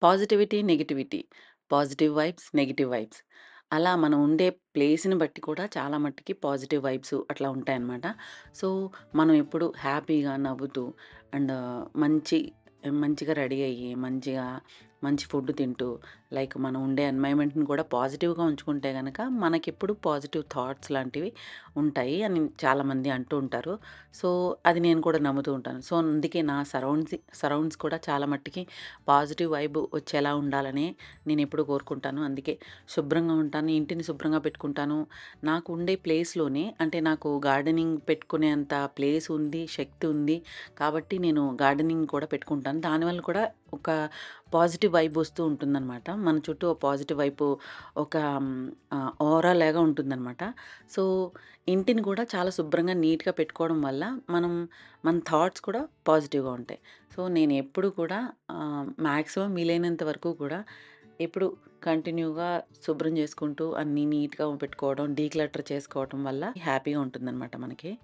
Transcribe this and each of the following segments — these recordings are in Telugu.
Positivity, negativity. Positive vibes, negative vibes. అలా మనం ఉండే ప్లేస్‌ని బట్టి కూడా చాలా మట్టికి పాజిటివ్ వైబ్స్ అట్లా ఉంటాయన్నమాట. సో, మనం ఎప్పుడు హ్యాపీగా నవ్వుతూ అండ్ మంచిగా రెడీ అయ్యి, మంచి ఫుడ్ తింటూ మనం ఉండే ఎన్వైర్న్‌మెంట్‌ని కూడా పాజిటివ్‌గా ఉంచుకుంటే గనక మనకెప్పుడు పాజిటివ్ థాట్స్ లాంటివి ఉంటాయి అని చాలామంది అంటూ ఉంటారు. సో, అది నేను కూడా నమ్ముతూ ఉంటాను. సో, అందుకే నా సరౌండ్స్ కూడా చాలా మట్టికి పాజిటివ్ వైబ్ వచ్చేలా ఉండాలని నేనెప్పుడూ కోరుకుంటాను. అందుకే శుభ్రంగా ఉంటాను. ఇంటిని శుభ్రంగా పెట్టుకుంటాను. నాకు ఉండే ప్లేస్‌లోనే అంటే నాకు గార్డెనింగ్ పెట్టుకునేంత ప్లేస్ ఉంది, శక్తి ఉంది. కాబట్టి నేను గార్డెనింగ్ కూడా పెట్టుకుంటాను. దానివల్ల కూడా ఒక పాజిటివ్ వైబ్ వస్తూ ఉంటుందనమాట. మన చుట్టూ ఓ పాజిటివ్ వైపు ఒక ఔరా లాగా ఉంటుందనమాట. సో, ఇంటిని కూడా చాలా శుభ్రంగా, నీట్‌గా పెట్టుకోవడం వల్ల మనం మన థాట్స్ కూడా పాజిటివ్‌గా ఉంటాయి. సో, నేనెప్పుడు కూడా మాక్సిమం వీలైనంత వరకు కూడా ఎప్పుడు కంటిన్యూగా శుభ్రం చేసుకుంటూ అన్నీ నీట్‌గా పెట్టుకోవడం, డీక్లటర్ చేసుకోవటం వల్ల హ్యాపీగా ఉంటుందనమాట మనకి.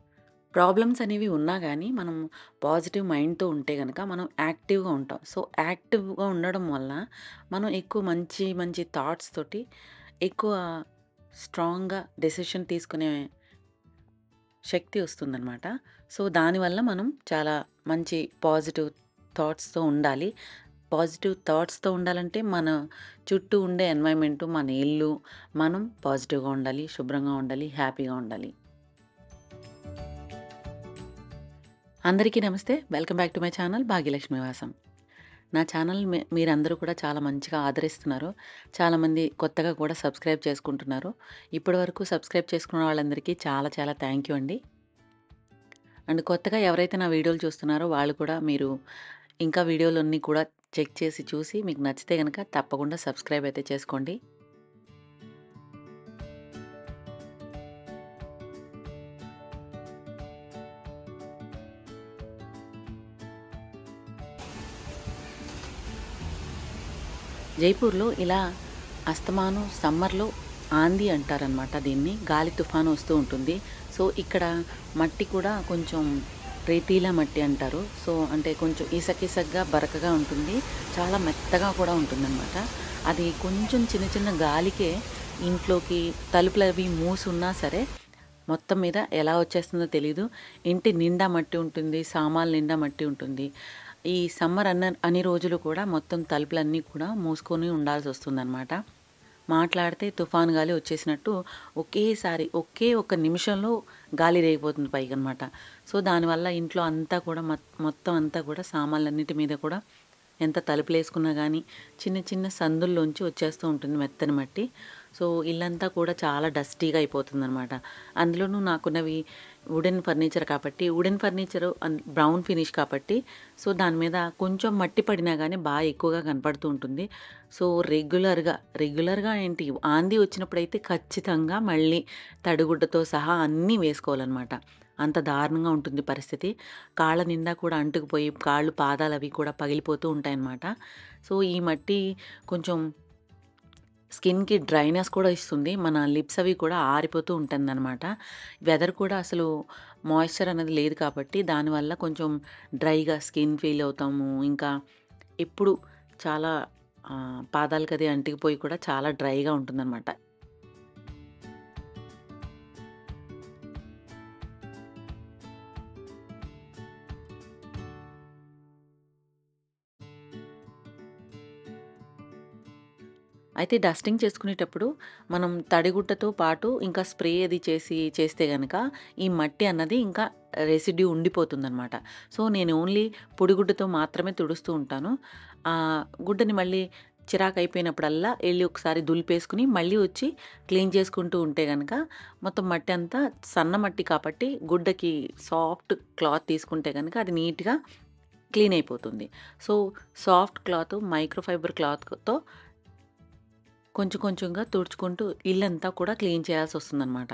ప్రాబ్లమ్స్ అనేవి ఉన్నా గానీ, మనం పాజిటివ్ మైండ్‌తో ఉంటే గనక మనం యాక్టివ్‌గా ఉంటాం. సో, యాక్టివ్‌గా ఉండడం వల్ల మనం ఎక్కువ మంచి థాట్స్ తోటి ఎక్కువ స్ట్రాంగ్‌గా డెసిషన్ తీసుకునే శక్తి వస్తుందనమాట. సో, దానివల్ల మనం చాలా మంచి పాజిటివ్ థాట్స్‌తో ఉండాలి. పాజిటివ్ థాట్స్‌తో ఉండాలంటే మన చుట్టూ ఉండే ఎన్వైర్న్‌మెంటు, మన ఇల్లు, మనం పాజిటివ్‌గా ఉండాలి, శుభ్రంగా ఉండాలి, హ్యాపీగా ఉండాలి. అందరికీ నమస్తే. Welcome back to my channel Bhagyalakshmi నివాసం. నా ఛానల్ మీరందరూ కూడా చాలా మంచిగా ఆదరిస్తున్నారు. చాలామంది కొత్తగా కూడా సబ్స్క్రైబ్ చేసుకుంటున్నారు. ఇప్పటివరకు సబ్స్క్రైబ్ చేసుకున్న వాళ్ళందరికీ చాలా థ్యాంక్ యూ అండి. అండ్ కొత్తగా ఎవరైతే నా వీడియోలు చూస్తున్నారో వాళ్ళు కూడా మీరు ఇంకా వీడియోలన్నీ కూడా చెక్ చేసి చూసి మీకు నచ్చితే గనక తప్పకుండా సబ్స్క్రైబ్ అయితే చేసుకోండి. జైపూర్‌లో ఇలా అస్తమానం సమ్మర్‌లో ఆంధీ అంటారనమాట దీన్ని. గాలి తుఫాను వస్తూ ఉంటుంది. సో, ఇక్కడ మట్టి కూడా కొంచెం రేతీలా మట్టి అంటారు. సో, అంటే కొంచెం ఇసకిసగ్గా, బరకగా ఉంటుంది. చాలా మెత్తగా కూడా ఉంటుందనమాట. అది కొంచెం చిన్న గాలికే ఇంట్లోకి తలుపులవి మూసున్నా సరే, మొత్తం మీద ఎలా వచ్చేస్తుందో తెలీదు. ఇంటి నిండా మట్టి ఉంటుంది. సామాన్లు నిండా మట్టి ఉంటుంది. ఈ సమ్మర్ అన్ని రోజులు కూడా మొత్తం తలుపులన్నీ కూడా మూసుకొని ఉండాల్సొస్తుందనమాట. మాట్లాడితే తుఫాను గాలి వచ్చేసినట్టు ఒకేసారి ఒకే ఒక్క నిమిషంలో గాలి రేగిపోతుంది పైకనమాట. సో, దానివల్ల ఇంట్లో అంతా కూడా మొత్తం అంతా కూడా సామాన్లన్నిటి మీద కూడా ఎంత తలుపులేసుకున్నా గానీ, చిన్న సందుల్లోంచి వచ్చేస్తూ ఉంటుంది మెత్తని మట్టి. సో, ఇల్లంతా కూడా చాలా డస్టీగా అయిపోతుందనమాట. అందులోనూ నాకున్నవి వుడెన్ ఫర్నిచర్ కాబట్టి, వుడెన్ ఫర్నిచరు బ్రౌన్ ఫినిష్ కాబట్టి, సో, దాని మీద కొంచెం మట్టి పడినా గానీ ఎక్కువగా కనపడుతూ ఉంటుంది. సో, రెగ్యులర్‌గా ఏంటి ఆంధీ వచ్చినప్పుడైతే ఖచ్చితంగా మళ్ళీ తడిగుడ్డతో సహా అన్నీ వేసుకోవాలనమాట. అంత దారుణంగా ఉంటుంది పరిస్థితి. కాళ్ళ నిండా కూడా అంటుకుపోయి పాదాలవి కూడా పగిలిపోతూ ఉంటాయన్నమాట. సో, ఈ మట్టి కొంచెం స్కిన్‌కి డ్రైనెస్ కూడా ఇస్తుంది. మన లిప్స్ అవి కూడా ఆరిపోతూ ఉంటుందన్నమాట. వెదర్ కూడా అసలు మాయిశ్చర్ అనేది లేదు కాబట్టి దానివల్ల కొంచెం డ్రైగా స్కిన్ ఫీల్ అవుతాము. ఇంకా ఎప్పుడు చాలా పాదాలకది అంటుకుపోయి కూడా చాలా డ్రైగా ఉంటుందన్నమాట. అయితే డస్టింగ్ చేసుకునేటప్పుడు మనం తడిగుడ్డతో పాటు ఇంకా స్ప్రే అది చేస్తే గనక ఈ మట్టి అన్నది ఇంకా రెసిడ్యూ ఉండిపోతుందనమాట. సో, నేను ఓన్లీ పొడిగుడ్డతో మాత్రమే తుడుస్తూ ఉంటాను. గుడ్డని మళ్ళీ చిరాకయిపోయినప్పుడల్లా ఎళ్లి ఒకసారి దులిపేసుకొని మళ్ళీ వచ్చి క్లీన్ చేసుకుంటూ ఉంటే గనక మొత్తం మట్టి అంతా సన్న మట్టి కాబట్టి గుడ్డకి సాఫ్ట్ క్లాత్ తీసుకుంటే గనక అది నీట్‌గా క్లీన్ అయిపోతుంది. సో, సాఫ్ట్ క్లాత్ మైక్రోఫైబర్ క్లాత్‌తో కొంచెంగా తుడుచుకుంటూ ఇల్లంతా కూడా క్లీన్ చేయాల్సొస్తుందనమాట.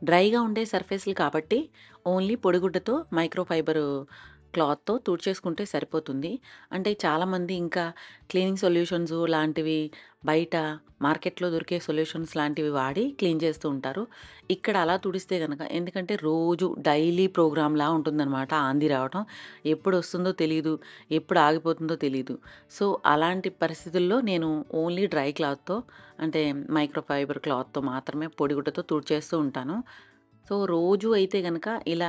డ్రైగా ఉండే సర్ఫేస్‌లు కాబట్టి ఓన్లీ పొడిగుడ్డతో మైక్రోఫైబరు క్లాత్‌తో తుడిచేసుకుంటే సరిపోతుంది. అంటే చాలామంది ఇంకా క్లీనింగ్ సొల్యూషన్స్ లాంటివి బయట మార్కెట్‌లో దొరికే సొల్యూషన్స్ లాంటివి వాడి క్లీన్ చేస్తూ ఉంటారు. ఇక్కడ అలా తుడిస్తే గనక ఎందుకంటే రోజు డైలీ ప్రోగ్రామ్‌లా ఉంటుందనమాట ఆంది రావటం. ఎప్పుడొస్తుందో తెలీదు. ఎప్పుడు ఆగిపోతుందో తెలీదు. సో, అలాంటి పరిస్థితుల్లో నేను ఓన్లీ డ్రై క్లాత్‌తో అంటే మైక్రో ఫైబర్ క్లాత్‌తో మాత్రమే పొడిగుడ్డతో తుడిచేస్తూ ఉంటాను. సో, రోజు అయితే గనక ఇలా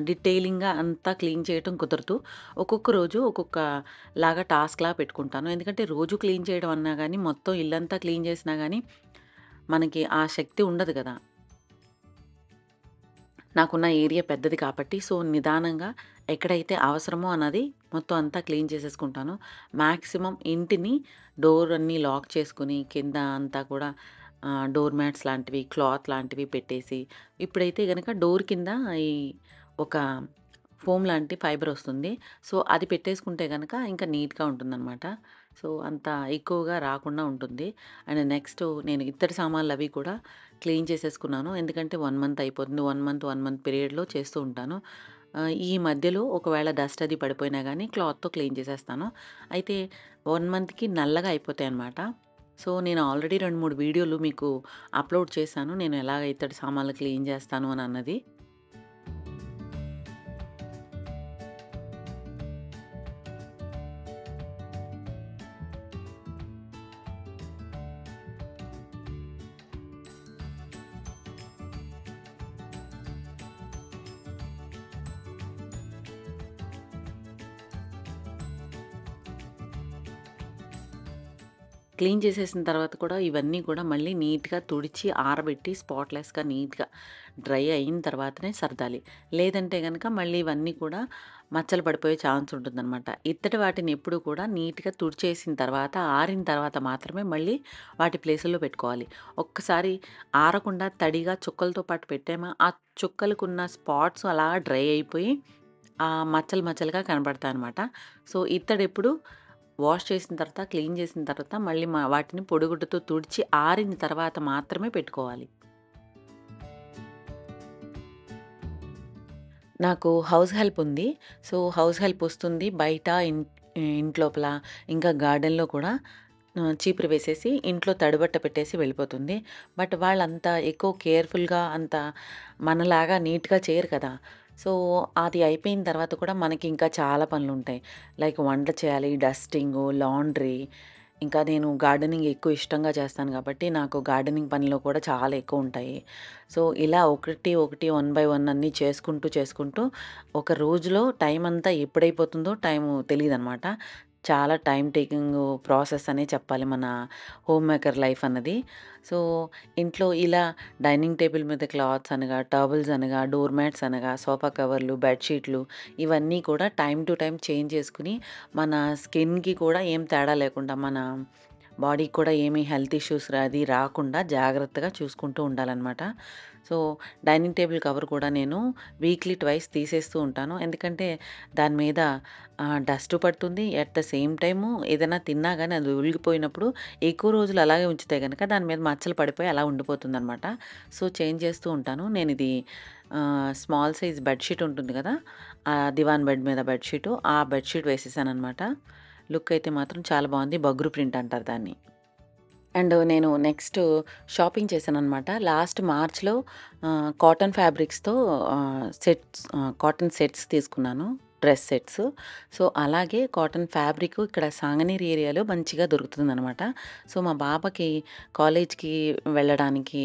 డీటెయిలింగ్‌గా అంతా క్లీన్ చేయటం కుదరదు. ఒక్కొక్క రోజు ఒక్కొక్కలాగా టాస్క్‌లా పెట్టుకుంటాను. ఎందుకంటే రోజు క్లీన్ చేయడం అన్నా గానీ, మొత్తం ఇల్లంతా క్లీన్ చేసినా గానీ, మనకి ఆ శక్తి ఉండదు గదా! నాకున్న ఏరియా పెద్దది కాబట్టి, సో, నిదానంగా ఎక్కడైతే అవసరమో అన్నది మొత్తం అంతా క్లీన్ చేసేసుకుంటాను. మాక్సిమం ఇంటిని డోర్ అన్నీ లాక్ చేసుకొని, కింద అంతా కూడా డోర్ మ్యాట్స్ లాంటివి, క్లాత్ లాంటివి పెట్టేసి, ఇప్పుడైతే గనక డోర్ కింద ఈ ఒక ఫోమ్ లాంటి ఫైబర్ ఒస్తుంది. సో, అది పెట్టేసుకుంటే గనక ఇంకా నీట్‌గా ఉంటుందనమాట. సో, అంత ఎక్కువగా రాకుండా ఉంటుంది. అండ్ నెక్స్ట్ నేను ఇత్తడి సామాన్లవి కూడా క్లీన్ చేసేసుకున్నాను. ఎందుకంటే 1 మంత్ అయిపోతుంది. 1 మంత్ పీరియడ్‌లో చేస్తూ ఉంటాను. ఈ మధ్యలో ఒకవేళ డస్ట్ అది పడిపోయినా గానీ క్లాత్‌తో క్లీన్ చేసేస్తాను. అయితే 1 మంత్‌కి నల్లగా అయిపోతాయన్నమాట. సో, నేను ఆల్రెడీ 2, 3 వీడియోలు మీకు అప్‌లోడ్ చేశాను. నేను ఎలాగ ఇత్తడి సామాన్లు క్లీన్ చేస్తాను అని అన్నది. క్లీన్ చేసేసిన తర్వాత కూడా ఇవన్నీ కూడా మళ్ళీ నీట్‌గా తుడిచి, ఆరబెట్టి స్పాట్‌లెస్‌గా నీట్‌గా డ్రై అయిన తర్వాతనే సర్దాలి. లేదంటే గనక మళ్ళీ ఇవన్నీ కూడా మచ్చలు పడిపోయే ఛాన్స్ ఉంటుందనమాట. ఇత్తడి వాటిని ఎప్పుడూ కూడా నీట్‌గా తుడిచేసిన తర్వాత, ఆరిన తర్వాత మాత్రమే మళ్ళీ వాటి ప్లేసుల్లో పెట్టుకోవాలి. ఒక్కసారి ఆరకుండా తడిగా చుక్కలతో పాటు పెట్టామా, ఆ చుక్కలకున్న స్పాట్స్ అలా డ్రై అయిపోయి మచ్చలు మచ్చలుగా కనపడతాయనమాట. సో, ఇత్తడెప్పుడు వాష్ చేసిన తర్వాత, క్లీన్ చేసిన తర్వాత మళ్ళీ వాటిని పొడిగుడ్డతో తుడిచి ఆరిన తర్వాత మాత్రమే పెట్టుకోవాలి. నాకు హౌస్ హెల్ప్ ఉంది. సో, హౌస్ హెల్ప్ వస్తుంది. బయట ఇంట్లోపల ఇంకా గార్డెన్‌లో కూడా చీపురు వేసేసి ఇంట్లో తడిబట్ట పెట్టేసి వెళ్ళిపోతుంది. బట్ వాళ్ళంత ఎక్కువ కేర్‌ఫుల్‌గా అంత మనలాగా నీట్‌గా చేయరు కదా! సో, అది అయిపోయిన తర్వాత కూడా మనకి ఇంకా చాలా పనులుంటాయి. లైక్ వంట చేయాలి, డస్టింగు, లాండ్రీ ఇంకా నేను గార్డెనింగ్ ఎక్కువ ఇష్టంగా చేస్తాను కాబట్టి నాకు గార్డెనింగ్ పనిలో కూడా చాలా ఎక్కువుంటాయి. సో, ఇలా ఒకటి, ఒకటి వన్ బై వన్ అన్నీ చేసుకుంటూ ఒక రోజులో టైమంతా ఎప్పుడైపోతుందో టైము తెలీదనమాట. చాలా టైమ్ టేకింగ్ ప్రాసెస్ అనే చెప్పాలి మన హోమ్ మేకర్ లైఫ్ అన్నది. సో, ఇంట్లో ఇలా డైనింగ్ టేబుల్ మీద క్లాత్స్ అనగా, టవల్స్ అనగా, డోర్ మ్యాట్స్ అనగా, సోఫా కవర్లు, బెడ్‌షీట్లు ఇవన్నీ కూడా టైమ్ టు టైమ్ చేంజ్ చేసుకొని, మన స్కిన్‌కి కూడా ఏం తేడా లేకుండా, మన బాడీకి కూడా ఏమీ హెల్త్ ఇష్యూస్ అది రాకుండా జాగ్రత్తగా చూసుకుంటూ ఉండాలనమాట. సో, డైనింగ్ టేబుల్ కవర్ కూడా నేను వీక్లీ ట్వైస్ తీసేస్తూ ఉంటాను. ఎందుకంటే దాని మీద డస్టు పడుతుంది. ఎట్ ద సేమ్ టైము ఏదైనా తిన్నా గానీ అది ఒలిగిపోయినప్పుడు ఎక్కువ రోజులు అలాగే ఉంచితే గనక దాని మీద మచ్చలు పడిపోయి అలా ఉండిపోతుందనమాట. సో, చేంజ్ చేస్తూ ఉంటాను. నేనిది స్మాల్ సైజ్ బెడ్‌షీట్ ఉంటుంది గదా! దివాన్ బెడ్ మీద బెడ్‌షీటు. ఆ బెడ్‌షీట్ వేసేసాననమాట. లుక్ అయితే మాత్రం చాలా బావుంది. బగ్రు ప్రింట్ అంటారు దాన్ని. అండ్ నేను నెక్స్ట్ షాపింగ్ చేశాననమాట. లాస్ట్ మార్చ్‌లో కాటన్ ఫ్యాబ్రిక్స్‌తో కాటన్ సెట్స్ తీసుకున్నాను. Dress sets. సో, అలాగే కాటన్ ఫ్యాబ్రిక్ ఇక్కడ సాంగనీర్ ఏరియాలో మంచిగా దొరుకుతుందనమాట. సో, మా పాపకి కాలేజ్‌కి వెళ్ళడానికి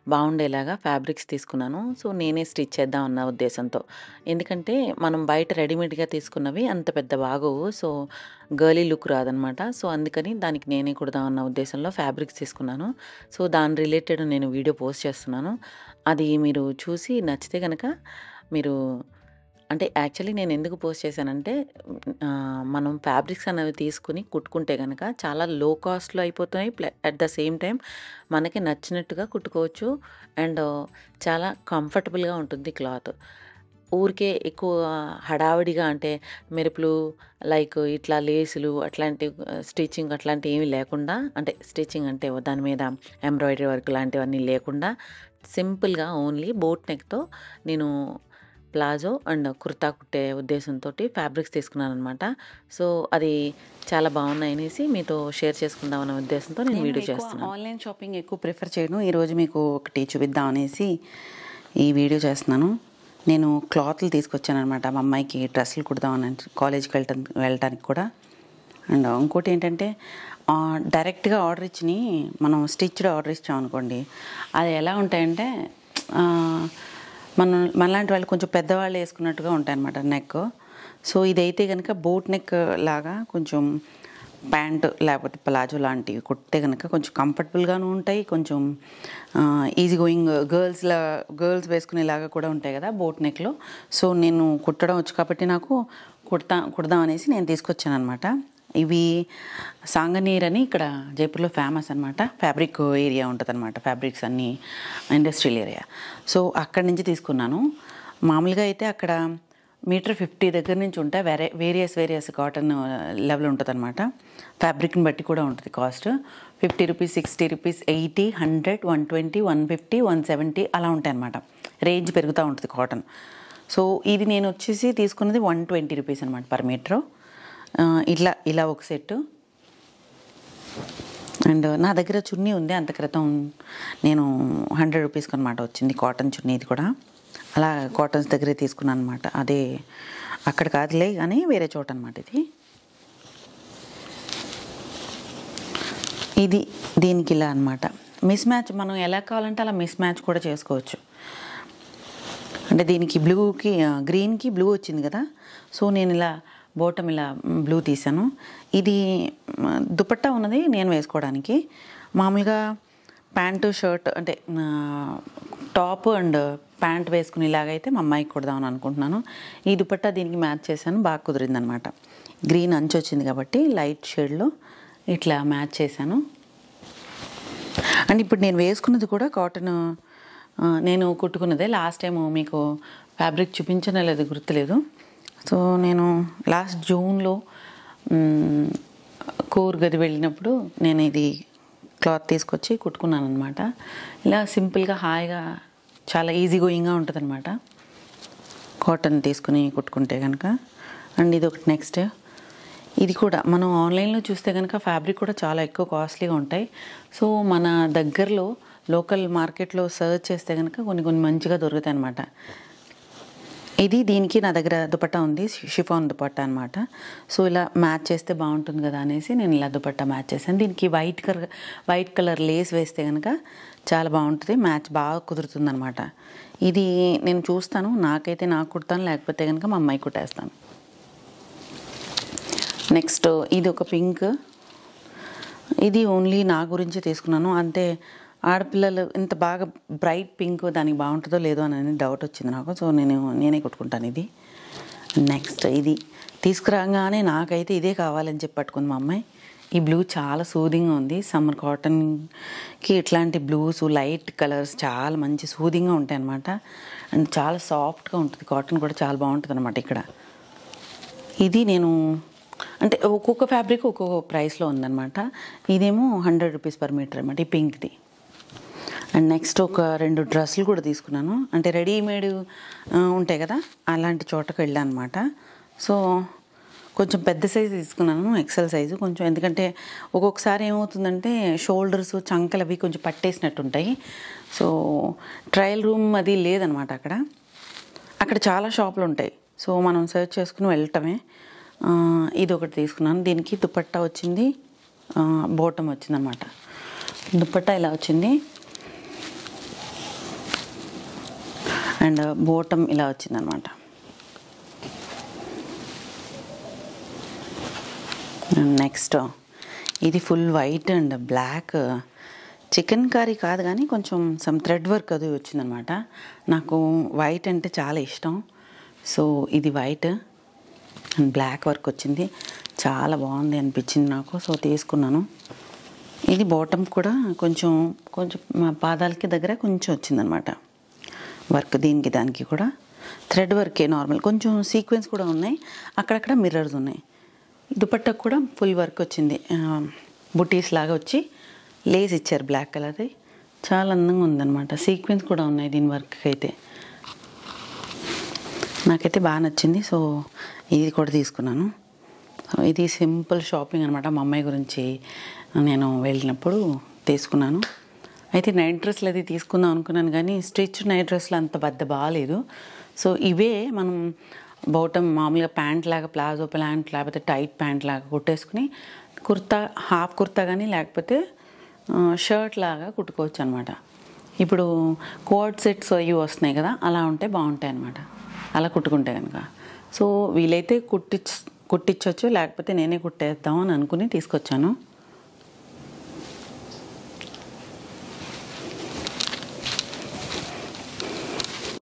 బావుండేలాగా ఫ్యాబ్రిక్స్ తీసుకున్నాను. సో, నేనే స్టిచ్ చేద్దాం అన్న ఉద్దేశంతో. ఎందుకంటే మనం బయట రెడీమేడ్‌గా తీసుకున్నవి అంత పెద్ద బాగోవు. సో, గర్లీ లుక్ రాదనమాట. సో, అందుకని దానికి నేనే కుడదాం అన్న ఉద్దేశంలో ఫ్యాబ్రిక్స్ తీసుకున్నాను. సో, దాని రిలేటెడ్ నేను వీడియో పోస్ట్ చేస్తున్నాను. అది మీరు చూసి నచ్చితే గనక మీరు అంటే యాక్చువల్లీ నేనెందుకు పోస్ట్ చేశానంటే మనం ఫ్యాబ్రిక్స్ అనేవి తీసుకొని కుట్టుకుంటే గనక చాలా లో కాస్ట్‌లో అయిపోతున్నాయి. అట్ ద సేమ్ టైమ్ మనకి నచ్చినట్టుగా కుట్టుకోవచ్చు. అండ్ చాలా కంఫర్టబుల్‌గా ఉంటుంది క్లాత్. ఊరికే ఎక్కువ హడావిడిగా అంటే మెరుపులు లైక్ ఇట్లా లేసులు అట్లాంటి స్టిచ్చింగ్ అట్లాంటియేమి లేకుండా అంటే స్టిచ్చింగ్ అంటే దాని మీద ఎంబ్రాయిడరీ వర్క్ లాంటివన్నీ లేకుండా సింపుల్‌గా ఓన్లీ బోట్ నెక్‌తో నేను ప్లాజో అండ్ కుర్తా కుట్టే ఉద్దేశంతోటి ఫ్యాబ్రిక్స్ తీసుకున్నాననమాట. సో, అది చాలా బాగున్నాయనేసి మీతో షేర్ చేసుకుందామనే ఉద్దేశంతో నేను వీడియో చేస్తున్నాను. ఆన్లైన్ షాపింగ్ ఎక్కువ ప్రిఫర్ చేయను. ఈరోజు మీకు ఒకటి చూపిద్దాం అనేసి ఈ వీడియో చేస్తున్నాను. నేను క్లాత్లు తీసుకొచ్చానమాట. మా అమ్మాయికి డ్రెస్సులు కుడదామని కాలేజ్కి వెళ్ళటానికి కూడా. అండ్ ఇంకోటి ఏంటంటే డైరెక్ట్గా ఆర్డర్ ఇచ్చిని మనం స్టిచ్డ్ ఆర్డర్ ఇచ్చామనుకోండి, అది ఎలా ఉంటాయంటే మనలాంటి వాళ్ళు కొంచెం పెద్దవాళ్ళు వేసుకున్నట్టుగా ఉంటాయన్నమాట నెక్. సో ఇదైతే కనుక బోట్ నెక్ లాగా కొంచెం ప్యాంటు లేకపోతే ప్లాజో లాంటివి కుడితే కనుక కొంచెం కంఫర్టబుల్గాను ఉంటాయి, కొంచెం ఈజీ గోయింగ్ గర్ల్స్ వేసుకునేలాగా కూడా ఉంటాయి కదా బోట్ నెక్లో. సో నేను కుట్టడం వచ్చు కాబట్టి నాకు కుడదాం అనేసి నేను తీసుకొచ్చాను అనమాట. ఇవి సాంగనీర్ అని ఇక్కడ జైపూర్లో ఫేమస్ అనమాట. ఫ్యాబ్రిక్ ఏరియా ఉంటుంది అనమాట, ఫ్యాబ్రిక్స్ అన్నీ ఇండస్ట్రియల్ ఏరియా. సో అక్కడి నుంచి తీసుకున్నాను. మామూలుగా అయితే అక్కడ మీటర్ 50 దగ్గర నుంచి ఉంటాయి. వేరియస్ కాటన్ లెవెల్ ఉంటుంది అనమాట. ఫ్యాబ్రిక్ని బట్టి కూడా ఉంటుంది కాస్ట్. 50 రూపీస్, 60 రూపీస్, 80, 100, 120, 150, 170 అలా ఉంటాయి అనమాట. రేంజ్ పెరుగుతూ ఉంటుంది కాటన్. సో ఇది నేను వచ్చేసి తీసుకున్నది 120 రూపీస్ అనమాట పర్ మీటరు. ఇలా ఒక సెట్. అండ్ నా దగ్గర చున్నీ ఉంది. అంత క్రితం నేను 100 రూపీస్కి అనమాట వచ్చింది కాటన్ చున్నీ. ఇది కూడా అలా కాటన్స్ దగ్గరే తీసుకున్నాను అనమాట. అదే అక్కడ కాదులే కానీ వేరే చోట అనమాట. ఇది దీనికి ఇలా అనమాట. మిస్ మ్యాచ్ మనం ఎలా కావాలంటే అలా మిస్ మ్యాచ్ కూడా చేసుకోవచ్చు. అంటే దీనికి గ్రీన్కి బ్లూ వచ్చింది కదా. సో నేను ఇలా బోటం ఇలా బ్లూ తీసాను. ఇది దుపట్టా ఉన్నది నేను వేసుకోవడానికి. మామూలుగా ప్యాంటు షర్ట్ అంటే టాప్ అండ్ ప్యాంట్ వేసుకునేలాగైతే మా అమ్మాయికి కుడదామని అనుకుంటున్నాను. ఈ దుపట్టా దీనికి మ్యాచ్ చేశాను, బాగా కుదిరిందనమాట. గ్రీన్ అంచు వచ్చింది కాబట్టి లైట్ షేడ్లో ఇట్లా మ్యాచ్ చేశాను. అండ్ ఇప్పుడు నేను వేసుకున్నది కూడా కాటన్ నేను కుట్టుకున్నదే. లాస్ట్ టైం మీకు ఫ్యాబ్రిక్ చూపించనే లేదు, గుర్తులేదు. సో నేను లాస్ట్ జూన్లో కూర్ గది వెళ్ళినప్పుడు నేను ఇది క్లాత్ తీసుకొచ్చి కుట్టుకున్నాను అనమాట. ఇలా సింపుల్గా హాయిగా చాలా ఈజీ గోయింగ్గా ఉంటుంది అనమాట కాటన్ తీసుకుని కుట్టుకుంటే కనుక. అండ్ ఇది ఒకటి నెక్స్ట్. ఇది కూడా మనం ఆన్లైన్లో చూస్తే కనుక ఫ్యాబ్రిక్ కూడా చాలా ఎక్కువ కాస్ట్లీగా ఉంటాయి. సో మన దగ్గరలో లోకల్ మార్కెట్లో సర్చ్ చేస్తే కనుక కొన్ని మంచిగా దొరుకుతాయి అనమాట. దీనికి నా దగ్గర దుపట్టా ఉంది, షిఫాన్ దుపట్టా అనమాట. సో ఇలా మ్యాచ్ చేస్తే బాగుంటుంది కదా అనేసి నేను ఇలా దుపట్టా మ్యాచ్ చేశాను. దీనికి వైట్ కలర్ లేస్ వేస్తే కనుక చాలా బాగుంటుంది, మ్యాచ్ బాగా కుదురుతుంది అనమాట. ఇది నేను చూస్తాను, నాకు కుడతాను, లేకపోతే కనుక మా అమ్మాయి కుట్టేస్తాను. నెక్స్ట్ ఇది ఒక పింక్. ఇది ఓన్లీ నా గురించి తీసుకున్నాను. అంటే ఆడపిల్లలు ఇంత బాగా బ్రైట్ పింక్ దానికి బాగుంటుందో లేదో అని డౌట్ వచ్చింది నాకు. సో నేనే కుట్టుకుంటాను ఇది. నెక్స్ట్ ఇది తీసుకురాగానే నాకైతే ఇదే కావాలని చెప్పి పట్టుకుంది మా అమ్మాయి. ఈ బ్లూ చాలా సూదింగ్గా ఉంది. సమ్మర్ కాటన్కి ఇట్లాంటి బ్లూస్ లైట్ కలర్స్ చాలా మంచి సూదింగ్గా ఉంటాయి అన్నమాట. అండ్ చాలా సాఫ్ట్గా ఉంటుంది. కాటన్ కూడా చాలా బాగుంటుంది అనమాట. ఇక్కడ ఇది నేను అంటే ఒక్కొక్క ఫ్యాబ్రిక్ ఒక్కొక్క ప్రైస్లో ఉందన్నమాట. ఇదేమో 100 రూపీస్ పర్ మీటర్ అనమాట ఈ పింక్ది. అండ్ నెక్స్ట్ ఒక 2 డ్రెస్సులు కూడా తీసుకున్నాను. అంటే రెడీమేడ్ ఉంటాయి కదా, అలాంటి చోటకి వెళ్ళాను అనమాట. సో కొంచెం పెద్ద సైజు తీసుకున్నాను, ఎక్సెల్ సైజు కొంచెం. ఎందుకంటే ఒక్కొక్కసారి ఏమవుతుందంటే షోల్డర్స్ చంకలు అవి కొంచెం పట్టేసినట్టు ఉంటాయి. సో ట్రయల్ రూమ్ అది లేదనమాట అక్కడ చాలా షాపులు ఉంటాయి. సో మనం సర్చ్ చేసుకుని వెళ్ళటమే. ఇది ఒకటి తీసుకున్నాను. దీనికి దుపట్టా వచ్చింది, బోటం వచ్చిందనమాట. దుపట్టా ఇలా వచ్చింది అండ్ బోటం ఇలా వచ్చిందనమాట. నెక్స్ట్ ఇది full white and black chicken curry కాదు కానీ కొంచెం సమ్ థ్రెడ్ వర్క్ అది వచ్చిందనమాట. నాకు వైట్ అంటే చాలా ఇష్టం. సో ఇది వైట్ అండ్ బ్లాక్ వర్క్ వచ్చింది, చాలా బాగుంది అనిపించింది నాకు. సో తీసుకున్నాను. ఇది బాటమ్ కూడా కొంచెం మా పాదాలకి దగ్గర కొంచెం వచ్చిందనమాట వర్క్. దానికి కూడా థ్రెడ్ వర్కే నార్మల్, కొంచెం సీక్వెన్స్ కూడా ఉన్నాయి, అక్కడక్కడ మిర్రర్స్ ఉన్నాయి. దుపట్టకు కూడా ఫుల్ వర్క్ వచ్చింది, బుటీస్ లాగా వచ్చి లేస్ ఇచ్చారు బ్లాక్ కలర్ది, చాలా అందంగా ఉందన్నమాట. సీక్వెన్స్ కూడా ఉన్నాయి దీని వర్క్కి అయితే. నాకైతే బాగా నచ్చింది. సో ఇది కూడా తీసుకున్నాను. ఇది సింపుల్ షాపింగ్ అనమాట. మా అమ్మాయి గురించి నేను వెళ్ళినప్పుడు తీసుకున్నాను. అయితే నైట్ డ్రెస్లు అది తీసుకుందాం అనుకున్నాను, కానీ స్టిచ్ నైట్ డ్రెస్లు అంత పెద్ద బాగాలేదు. సో ఇవే మనం బాటమ్ మామూలుగా ప్యాంట్ లాగా, ప్లాజో ప్యాంట్ లేకపోతే టైట్ ప్యాంట్ లాగా కుట్టేసుకుని కుర్తా, హాఫ్ కుర్తా కానీ లేకపోతే షర్ట్ లాగా కుట్టుకోవచ్చు అనమాట. ఇప్పుడు కోడ్ సెట్స్ అవి వస్తున్నాయి కదా, అలా ఉంటే బాగుంటాయి అనమాట. అలా కుట్టుకుంటే కనుక సో వీలైతే కుట్టించవచ్చు, లేకపోతే నేనే కుట్టేద్దాం అని అనుకుని తీసుకొచ్చాను.